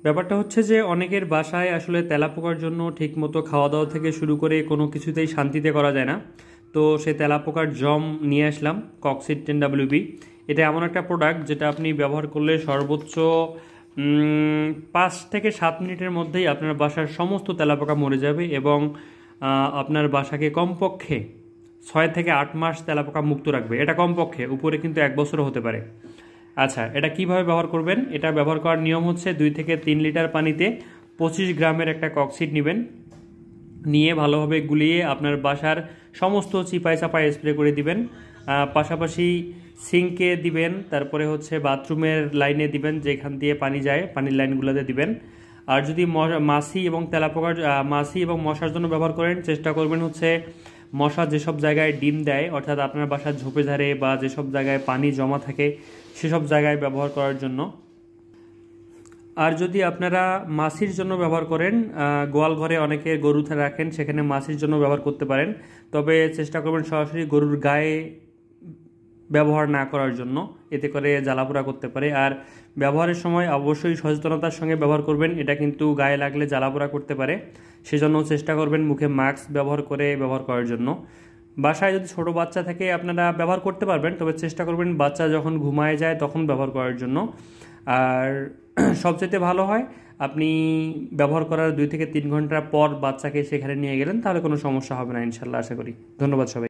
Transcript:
ব্যাপারটা হচ্ছে যে অনেকের বাসায় আসলে তেলাপোকার জন্য ঠিকমতো খাওয়া দাওয়া থেকে শুরু করে কোনো কিছুতেই শান্তিতে করা যায় না। তো সেই তেলাপোকার জম নিয়ে আসলাম, ককসিড 10WB। এটা এমন একটা প্রোডাক্ট যেটা আপনি ব্যবহার করলে সর্বোচ্চ 5 থেকে 7 মিনিটের মধ্যেই আপনার বাসার সমস্ত তেলাপোকা মরে যাবে এবং আপনার বাসাকে কমপক্ষে 6 থেকে 8 মাস তেলাপোকা মুক্ত রাখবে। এটা কমপক্ষে, উপরে কিন্তু 1 বছরও হতে পারে। আচ্ছা, এটা কিভাবে ব্যবহার করবেন? এটা ব্যবহার করার নিয়ম হচ্ছে 2 থেকে 3 লিটার পানিতে 25 গ্রামের একটা ককসিড নেবেন, নিয়ে ভালোভাবে গুলিয়ে আপনার বাসার সমস্ত চিপায় চাপায় স্প্রে করে দিবেন। পাশাপাশি সিঙ্কে দিবেন, তারপরে হচ্ছে বাথরুমের লাইনে দিবেন, যেখান দিয়ে পানি যায় পানির লাইনগুলোতে দিবেন। আর যদি মাছি এবং তেলাপোকার মাছি এবং মশার জন্য ব্যবহার করেন, চেষ্টা করবেন হচ্ছে মশা যেসব জায়গায় ডিম দেয়, অর্থাৎ আপনার বাসার ঝোপে ঝাড়ে বা যেসব জায়গায় পানি জমা থাকে সেসব জায়গায় ব্যবহার করার জন্য। আর যদি আপনারা মাছির জন্য ব্যবহার করেন, গোয়াল ঘরে অনেকে গরু রাখেন, সেখানে মাছির জন্য ব্যবহার করতে পারেন। তবে চেষ্টা করবেন সরাসরি গরুর গায়ে ব্যবহার না করার জন্য, এতে করে জ্বালাপোড়া করতে পারে। আর ব্যবহারের সময় অবশ্যই সচেতনতার সঙ্গে ব্যবহার করবেন, এটা কিন্তু গায়ে লাগলে জ্বালাপোড়া করতে পারে। সেজন্য চেষ্টা করবেন মুখে মাস্ক ব্যবহার করে ব্যবহার করার জন্য। বাসায় যদি ছোট বাচ্চা থাকে আপনারা ব্যবহার করতে পারবেন, তবে চেষ্টা করবেন বাচ্চা যখন ঘুমায় যায় তখন ব্যবহার করার জন্য। আর সবচেয়ে ভালো হয় আপনি ব্যবহার করার 2 থেকে 3 ঘন্টা পর বাচ্চাকে সেখানে নিয়ে গেলেন, তাহলে কোনো সমস্যা হবে না ইনশাল্লাহ, আশা করি। ধন্যবাদ সবাই।